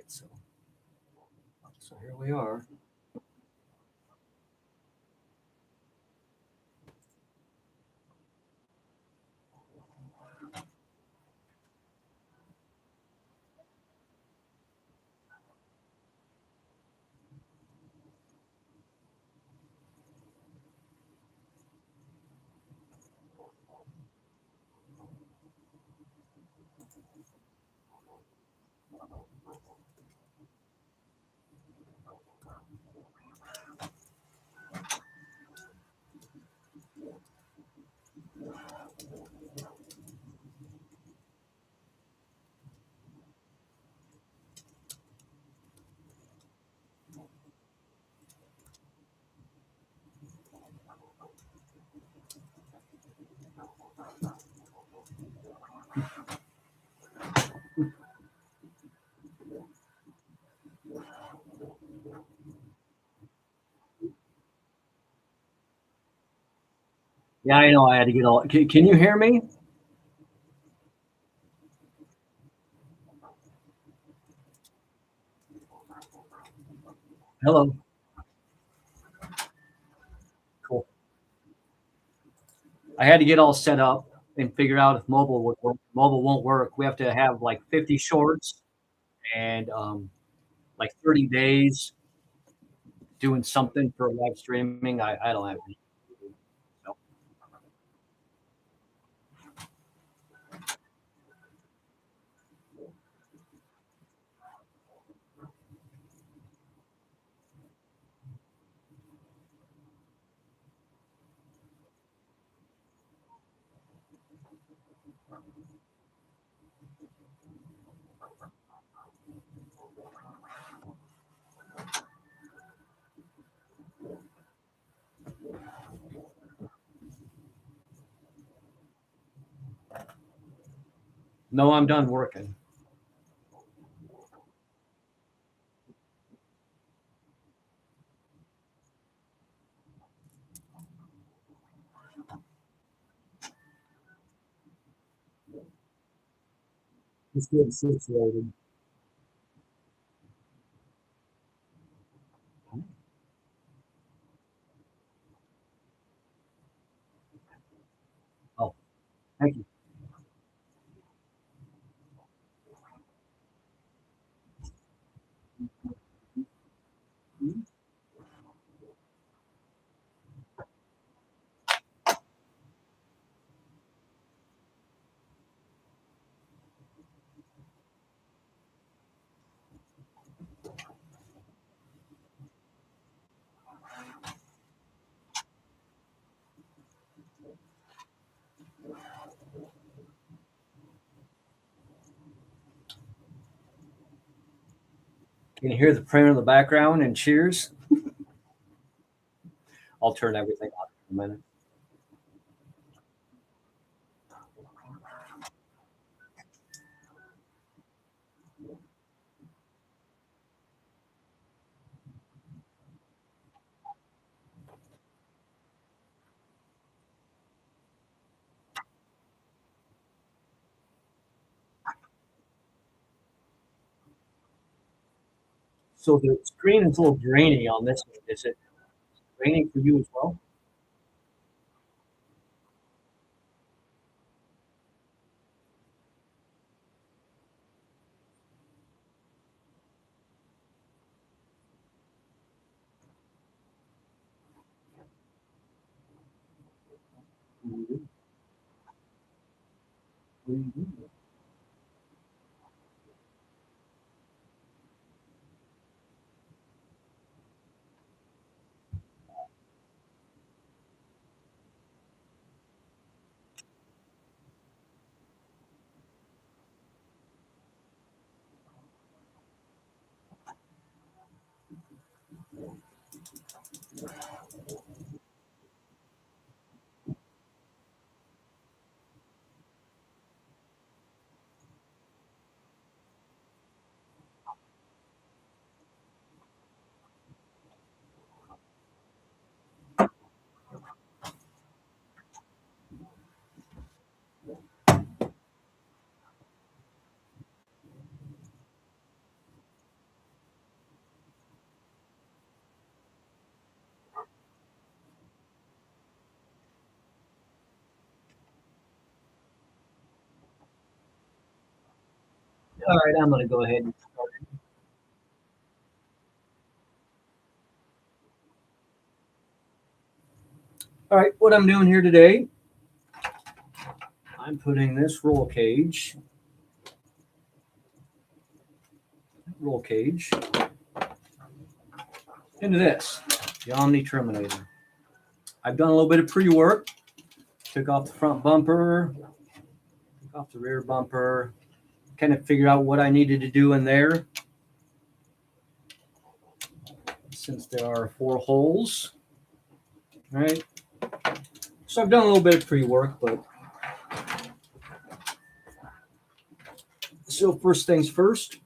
So here we are. Yeah, I know. I had to get all. Can you hear me? Hello. Cool. I had to get all set up and figure out if mobile would work. Mobile won't work. We have to have like 50 shorts and like 30 days doing something for live streaming. I don't have any. So, no, I'm done working. Just getting situated. Oh, thank you. Can you hear the prayer in the background and cheers? I'll turn everything off in a minute. So the screen is a little grainy on this one. Is it grainy for you as well? Mhm. Mhm. All right, I'm going to go ahead and start. All right, what I'm doing here today, I'm putting this roll cage into this, the Omni-Terminator. I've done a little bit of pre-work, took off the front bumper, took off the rear bumper, kind of figured out what I needed to do in there. Since there are 4 holes, right? So I've done a little bit of pre-work, but so first things first,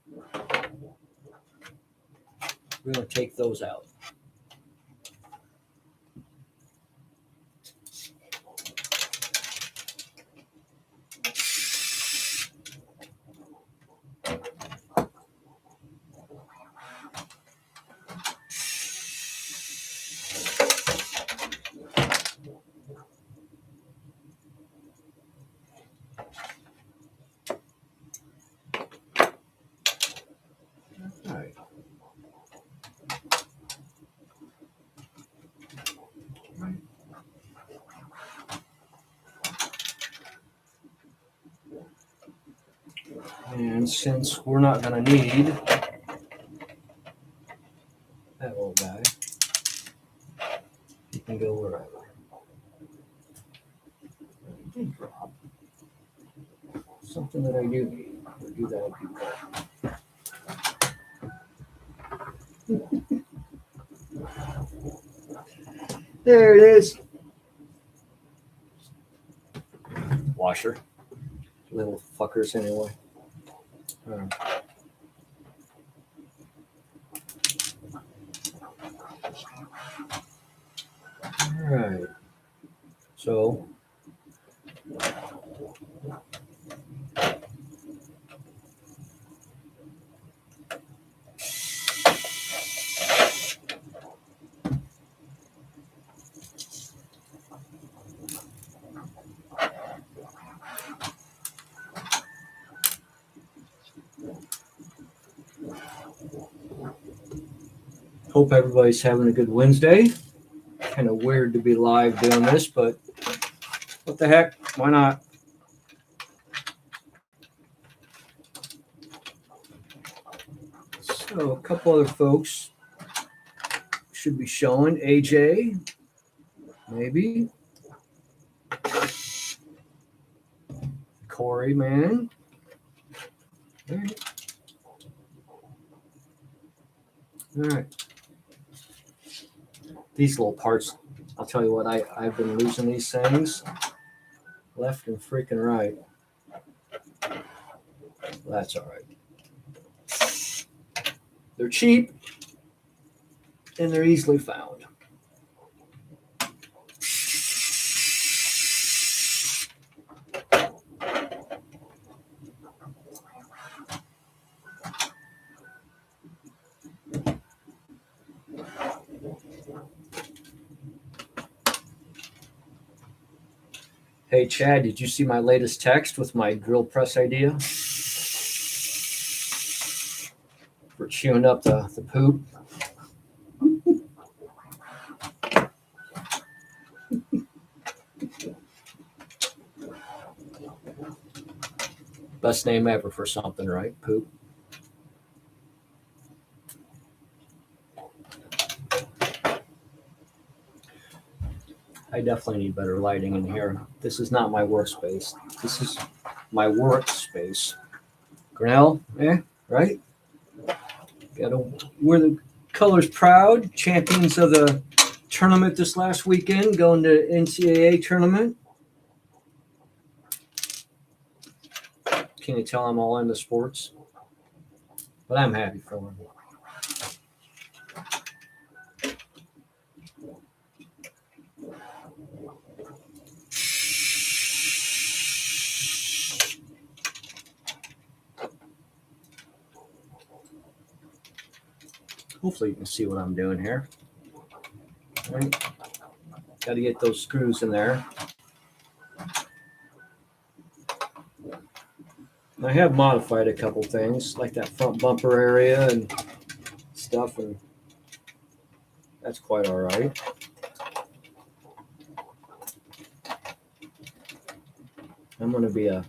we're going to take those out. All right. And since we're not going to need that old guy, you can go wherever. Drop. Something that I do need. Or do that. There it is. Washer. Little fuckers anyway. All right. So hope everybody's having a good Wednesday. Kind of weird to be live doing this, but what the heck? Why not? So a couple other folks should be showing. AJ, maybe. Corey, man. All right. All right. These little parts, I'll tell you what, I've been losing these things left and freaking right. That's all right. They're cheap and they're easily found. Hey, Chad, did you see my latest text with my drill press idea? For chewing up the poop? Best name ever for something, right? Poop. I definitely need better lighting in here. This is not my workspace. This is my workspace. Grinnell, right? Gotta wear the colors proud. Champions of the tournament this last weekend, going to NCAA tournament. Can you tell I'm all into sports? But I'm happy for them. Hopefully you can see what I'm doing here. All right. Got to get those screws in there. I have modified a couple things, like that front bumper area and stuff, and that's quite all right. I'm going to be a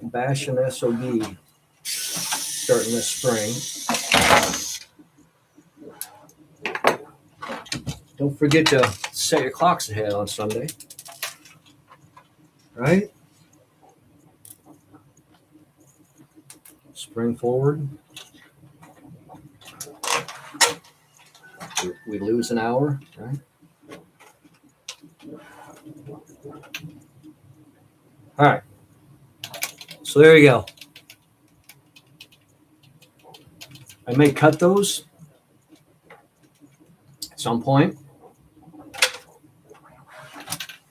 bashing SOB starting this spring. Don't forget to set your clocks ahead on Sunday, right? Spring forward. We lose an hour, right? All right. So there you go. I may cut those at some point,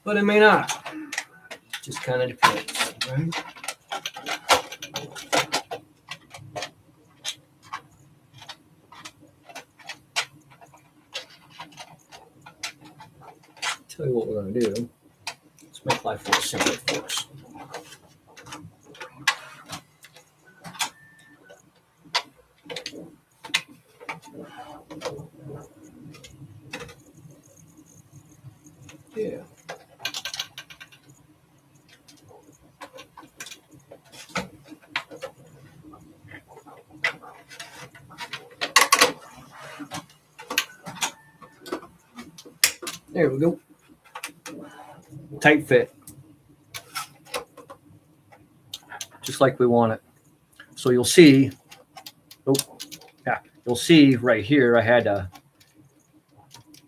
but it may not. Just kind of depends, right? Tell you what we're going to do. Let's make life a little simpler for us. Yeah. There we go. Tight fit. Just like we want it. So you'll see, you'll see right here, I had to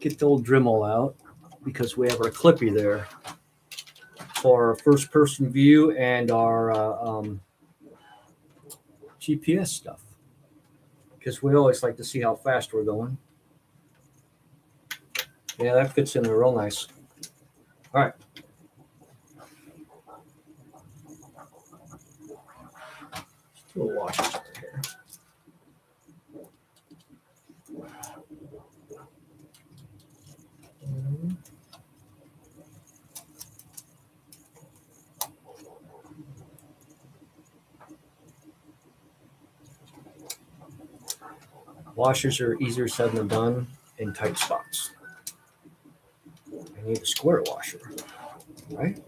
get the old Dremel out because we have our clippy there for our first person view and our GPS stuff. Because we always like to see how fast we're going. Yeah, that fits in there real nice. All right. Little washers right here. Washers are easier said than done in tight spots. I need a square washer, right?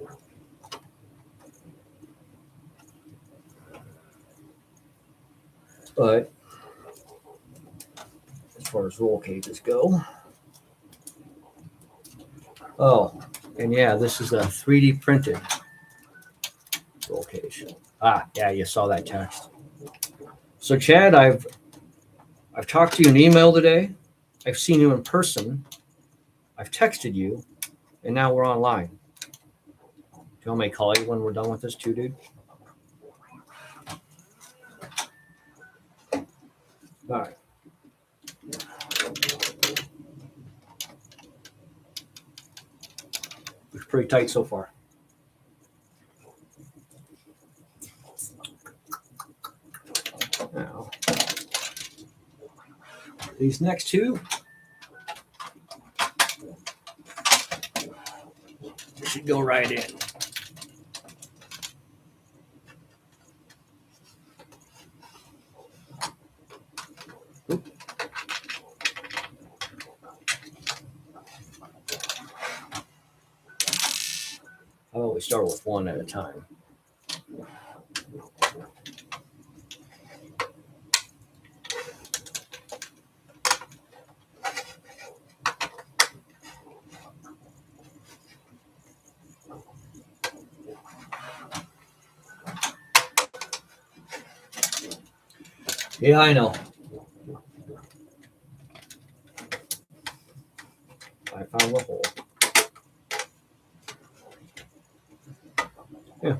But as far as roll cages go, oh, and yeah, this is a 3D printed roll cage. Ah, yeah, you saw that text. So Chad, I've talked to you in email today. I've seen you in person. I've texted you, and now we're online. Do you want me to call you when we're done with this too, dude? All right. It's pretty tight so far. Now, these next two should go right in. I always start with one at a time. Yeah, I know. I found the hole. Yeah.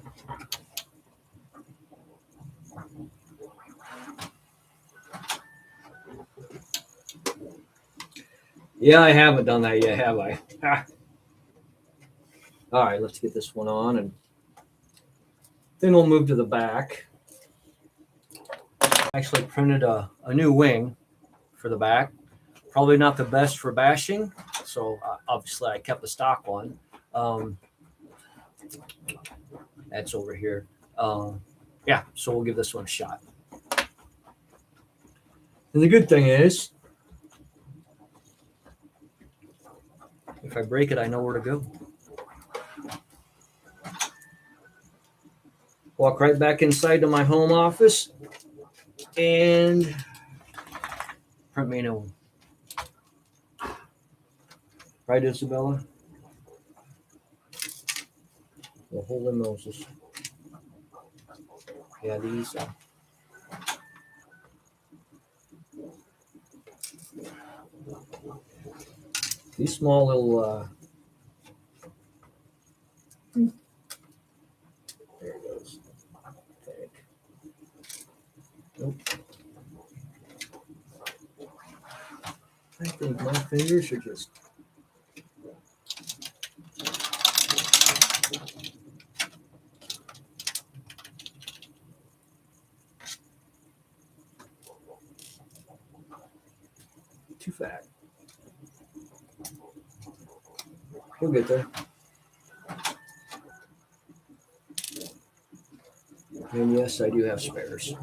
Yeah, I haven't done that yet, have I? Ah. All right, let's get this one on, and then we'll move to the back. I actually printed a new wing for the back. Probably not the best for bashing, so obviously I kept the stock one. That's over here. Yeah, so we'll give this one a shot. And the good thing is, if I break it, I know where to go. Walk right back inside to my home office and print me a new one. Right, Isabella? Well, holy Moses. Yeah, these small little there it goes. Nope. I think my fingers are just too fat. We'll get there. And yes, I do have spares.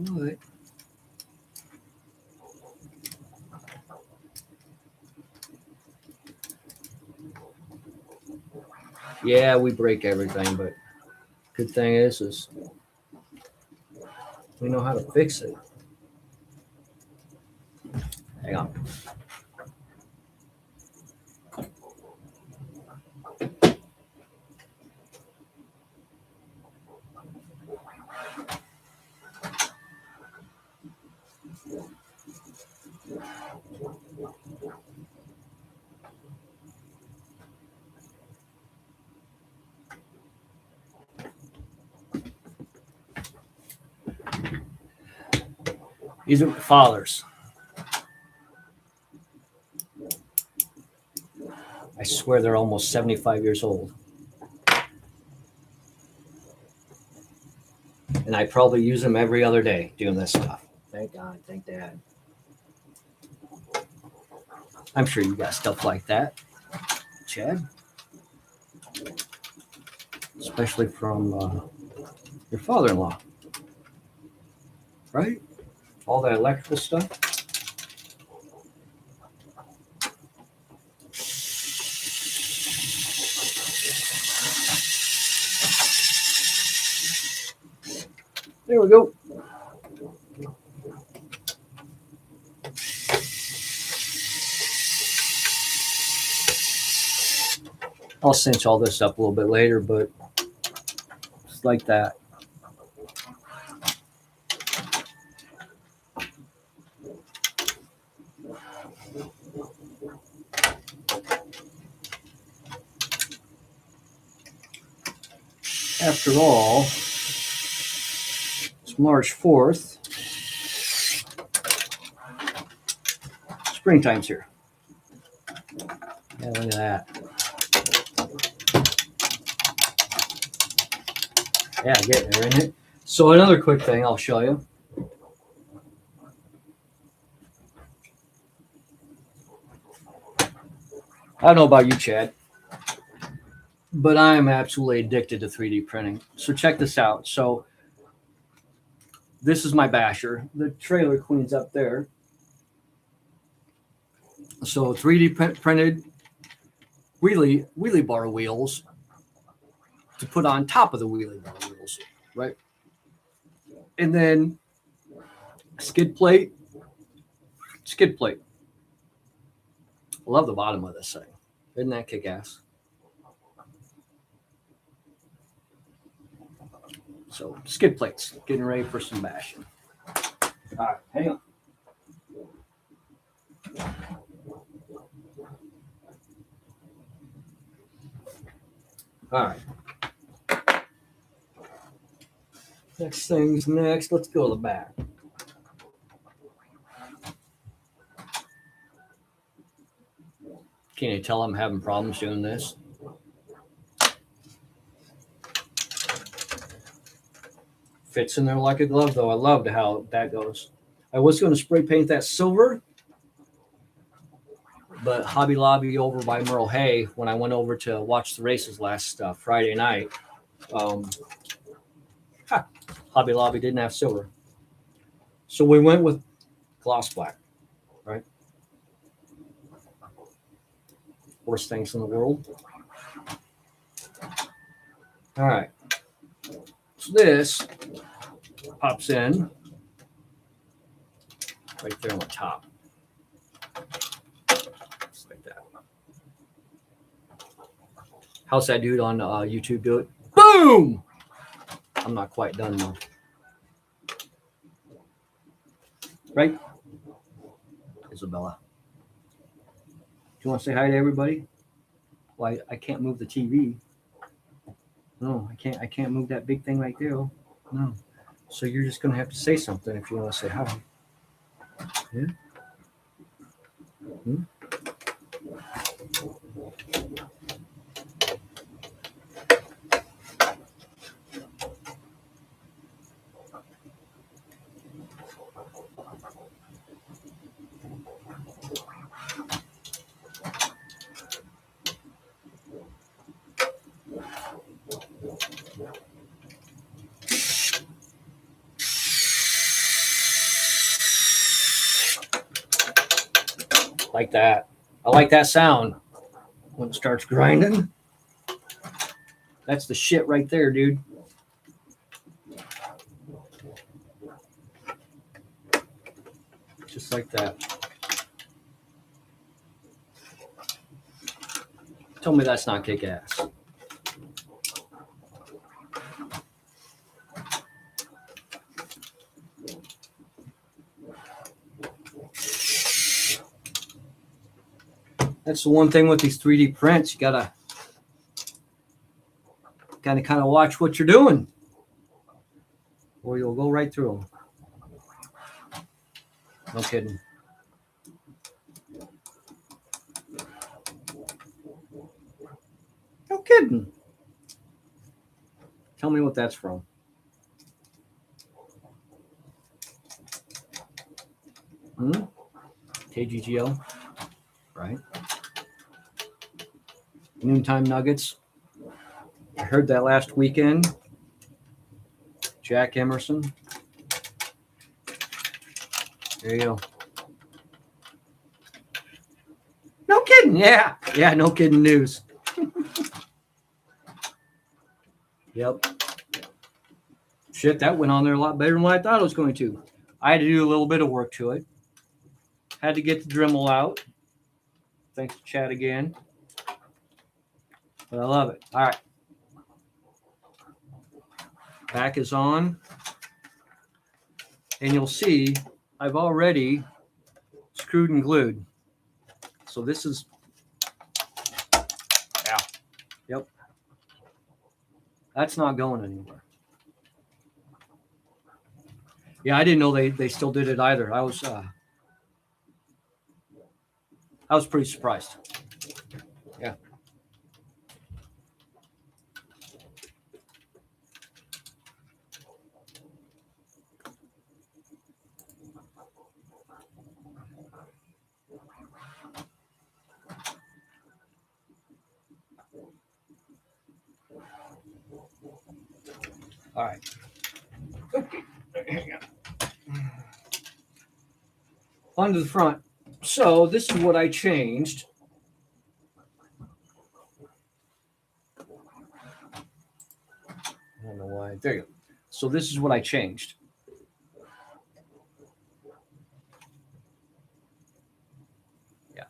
What? Yeah, we break everything, but good thing is we know how to fix it. Hang on. These are my fathers. I swear they're almost 75 years old. And I probably use them every other day doing this stuff. Thank God, thank Dad. I'm sure you got stuff like that, Chad. Especially from your father-in-law, right? All that electrical stuff. There we go. I'll cinch all this up a little bit later, but just like that. After all, it's March 4th. Springtime's here. Yeah, look at that. Yeah, getting there, isn't it? So another quick thing I'll show you. I don't know about you, Chad, but I am absolutely addicted to 3D printing. So check this out. So this is my basher. The trailer queen's up there. So 3D printed wheelie bar wheels to put on top of the wheelie bar wheels, right? And then skid plate. I love the bottom of this thing. Isn't that kick-ass? So skid plates, getting ready for some bashing. All right, hang on. All right. Next thing's next. Let's go to the back. Can you tell I'm having problems doing this? Fits in there like a glove, though. I loved how that goes. I was going to spray paint that silver, but Hobby Lobby over by Merle Hay, when I went over to watch the races last Friday night, Hobby Lobby didn't have silver. So we went with gloss black, right? Worst things in the world. All right. So this pops in right there on the top. Just like that. How's that dude on YouTube do it? Boom! I'm not quite done though. Right? Isabella. Do you want to say hi to everybody? Well, I can't move the TV. No, I can't move that big thing right there. No. So you're just gonna have to say something if you want to say hi. Yeah? Hmm? Like that. I like that sound when it starts grinding. That's the shit right there, dude. Just like that. Tell me that's not kick ass. That's the one thing with these 3D prints. You gotta kind of watch what you're doing, or you'll go right through them. No kidding. No kidding. Tell me what that's from. KGGO, right? Noontime Nuggets. I heard that last weekend. Jack Emerson. There you go. No kidding. Yeah. Yeah, no kidding news. Yep. Shit, that went on there a lot better than what I thought it was going to. I had to do a little bit of work to it. Had to get the Dremel out. Thanks to Chad again. But I love it. All right. Back is on. And you'll see I've already screwed and glued. So this is, yeah, yep. That's not going anywhere. Yeah, I didn't know they still did it either. I was pretty surprised. Yeah. All right. Okay. Hang on. Onto the front. So this is what I changed. I don't know why. There you go. So this is what I changed. Yeah.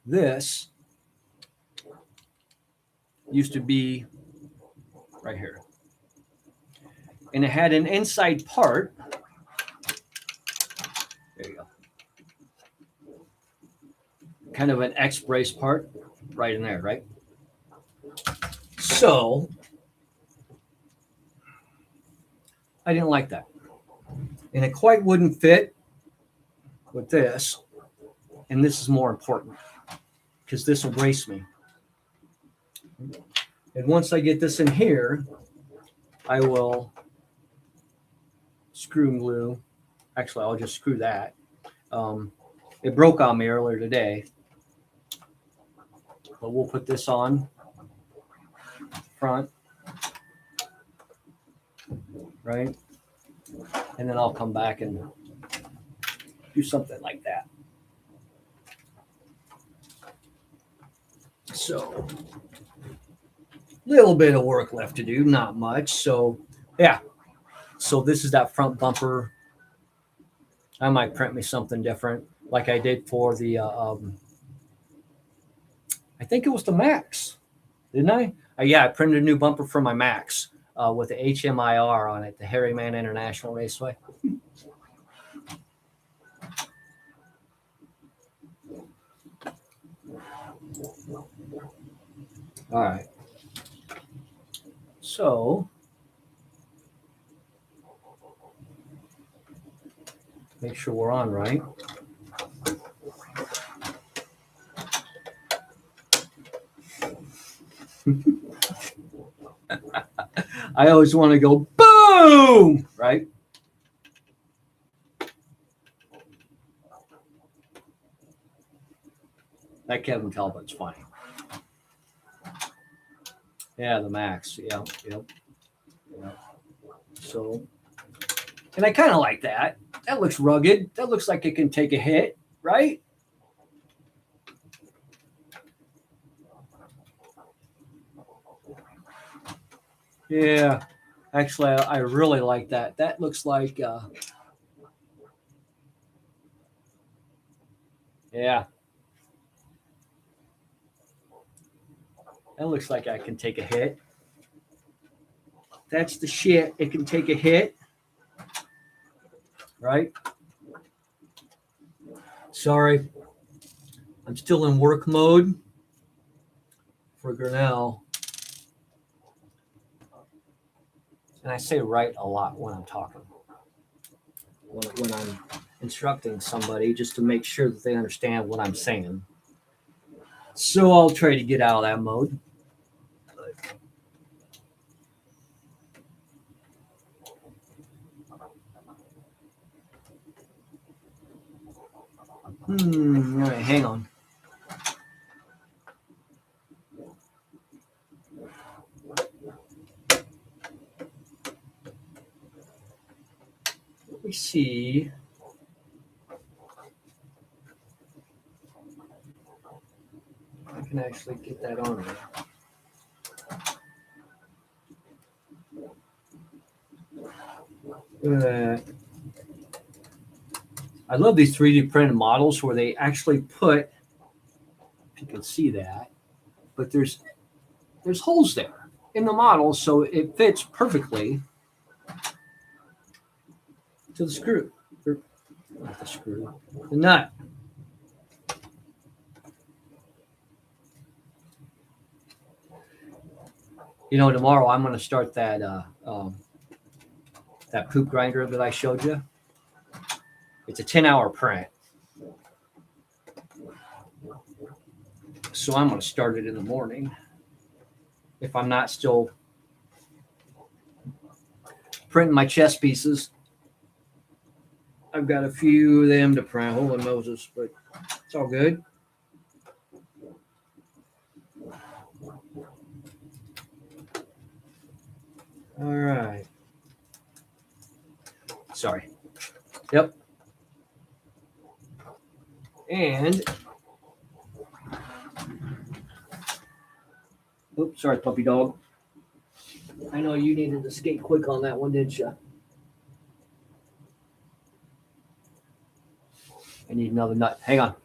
This used to be right here. And it had an inside part. There you go. Kind of an X-brace part right in there, right? So I didn't like that. And it quite wouldn't fit with this. And this is more important. because this will brace me. And once I get this in here, I will screw and glue. Actually, I'll just screw that. It broke on me earlier today, but we'll put this on front, right? And then I'll come back and do something like that. So, little bit of work left to do, not much. So, yeah. So this is that front bumper. I might print me something different, like I did for the. I think it was the Max, didn't I? Yeah, I printed a new bumper for my Max with the HMIR on it, the HairyMan International Raceway. All right. So, make sure we're on right. I always want to go boom, right? That Kevin Talbot's funny. Yeah, the Max. Yep. So, and I kind of like that. That looks rugged. That looks like it can take a hit, right? Yeah. Actually, I really like that. That looks like, yeah. That looks like I can take a hit. That's the shit. It can take a hit. Right? Sorry. I'm still in work mode for Grinnell. And I say right a lot when I'm talking. When I'm instructing somebody, just to make sure that they understand what I'm saying. So I'll try to get out of that mode. All right, hang on. Let me see. I can actually get that on there. I love these 3D printed models where they actually put, if you can see that, but there's holes there in the model, so it fits perfectly to the screw. Not the screw, the nut. You know, tomorrow I'm going to start that that poop grinder that I showed you. It's a 10-hour print. So I'm going to start it in the morning. If I'm not still printing my chess pieces. I've got a few of them to print. Holy Moses, but it's all good. All right. Sorry. Yep. And, oops, sorry, puppy dog. I know you needed to skate quick on that one, didn't you? I need another nut. Hang on.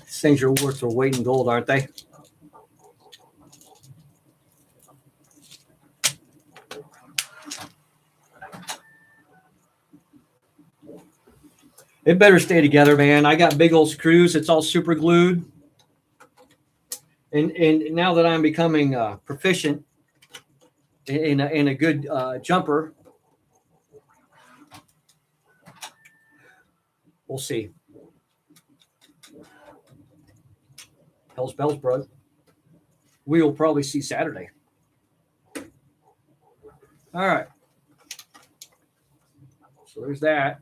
These things are worth their weight in gold, aren't they? It better stay together, man. I got big old screws. It's all super glued. And now that I'm becoming proficient in a good jumper, we'll see. Hell's bells, bro. We will probably see Saturday. All right. So there's that.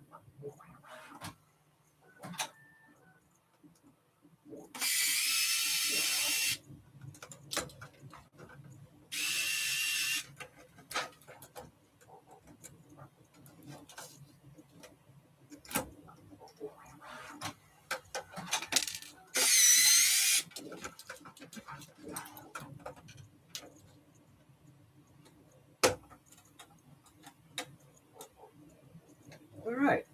All right.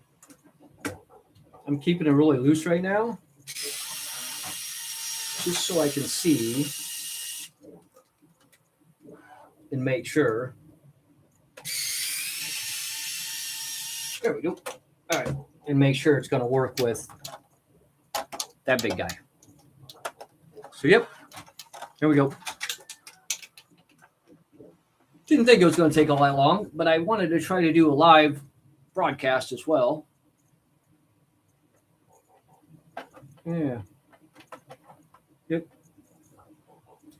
I'm keeping it really loose right now, just so I can see and make sure. There we go. All right. And make sure it's going to work with that big guy. So, yep. Here we go. Didn't think it was going to take all that long, but I wanted to try to do a live broadcast as well. Yeah. Yep.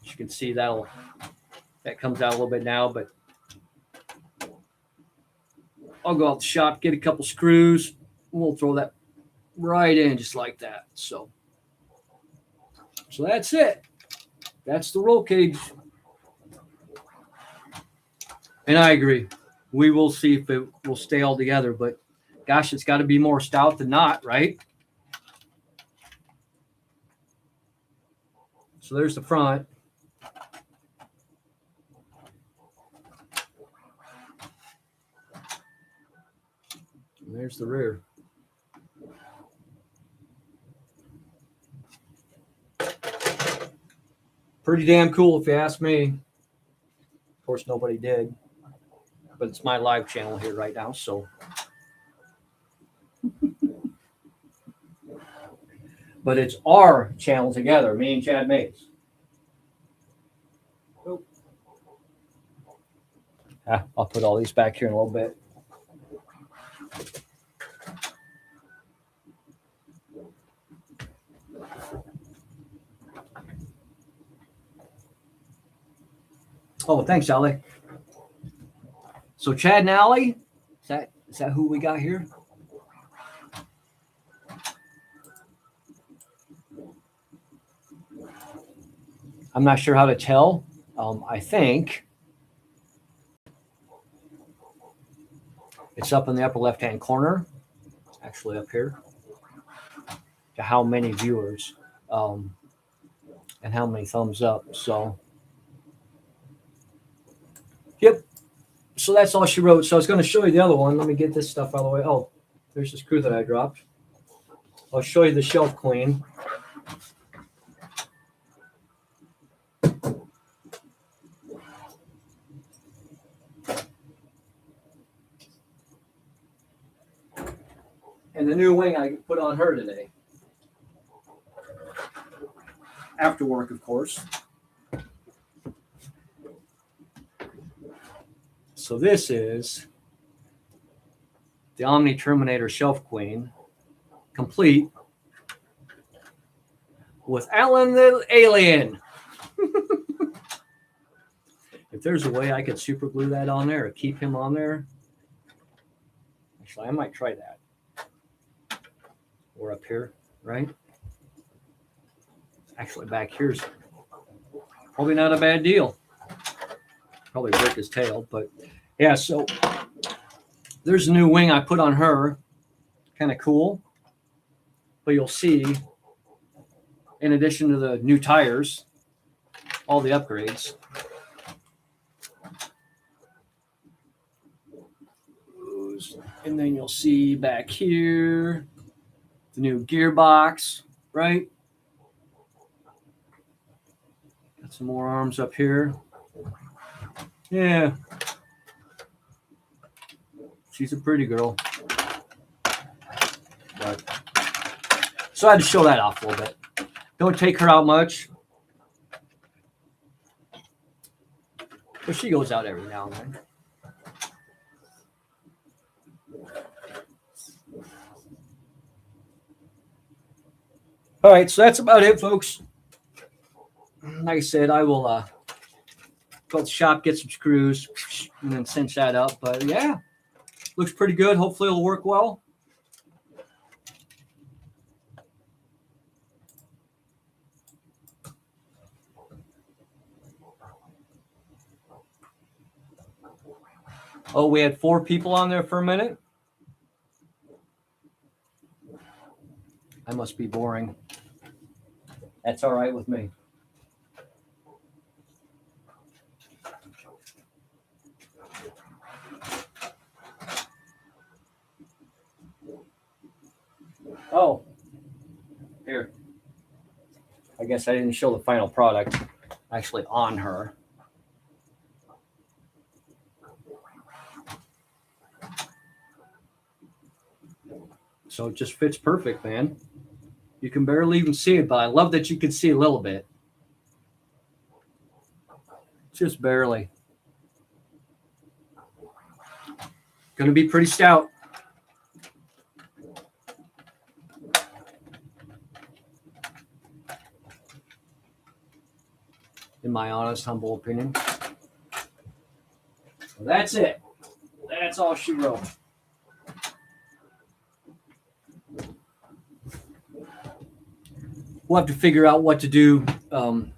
As you can see, that comes out a little bit now, but I'll go out the shop, get a couple screws, and we'll throw that right in just like that. So that's it. That's the roll cage. And I agree. We will see if it will stay all together, but gosh, it's got to be more stout than not, right? So there's the front. And there's the rear. Pretty damn cool if you ask me. Of course, nobody did. But it's my live channel here right now, so. But it's our channel together, me and Chad Mays. Oh. I'll put all these back here in a little bit. Oh, thanks, Allie. So Chad and Allie, is that who we got here? I'm not sure how to tell. I think it's up in the upper left-hand corner, actually up here, to how many viewers and how many thumbs up. So, yep. So that's all she wrote. So I was going to show you the other one. Let me get this stuff out of the way. Oh, there's the screw that I dropped. I'll show you the shelf queen. And the new wing I put on her today. After work, of course. So this is the Omni-Terminator Shelf Queen, complete with Alan the Alien. If there's a way I could super glue that on there or keep him on there, actually, I might try that. Or up here, right? Actually, back here's probably not a bad deal. Probably break his tail, but yeah, so there's a new wing I put on her. Kind of cool. But you'll see, in addition to the new tires, all the upgrades. And then you'll see back here the new gearbox, right? Got some more arms up here. Yeah. She's a pretty girl. But, so I had to show that off a little bit. Don't take her out much. But she goes out every now and then. All right, so that's about it, folks. Like I said, I will go to the shop, get some screws, and then cinch that up. But yeah, looks pretty good. Hopefully it'll work well. Oh, we had 4 people on there for a minute. I must be boring. That's all right with me. Oh, here. I guess I didn't show the final product actually on her. So it just fits perfect, man. You can barely even see it, but I love that you can see a little bit. Just barely. Going to be pretty stout. In my honest, humble opinion. So that's it. That's all she wrote. We'll have to figure out what to do for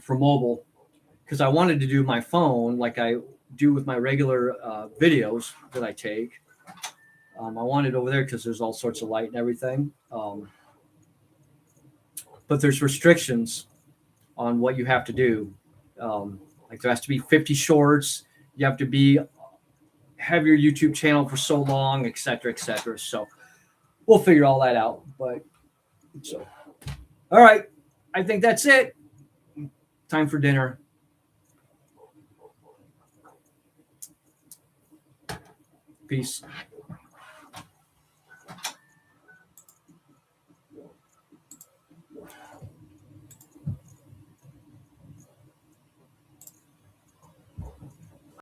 mobile, because I wanted to do my phone like I do with my regular videos that I take. I wanted over there because there's all sorts of light and everything. But there's restrictions on what you have to do. Like there has to be 50 shorts. You have to have your YouTube channel for so long, et cetera, et cetera. So we'll figure all that out. But so, all right. I think that's it. Time for dinner. Peace.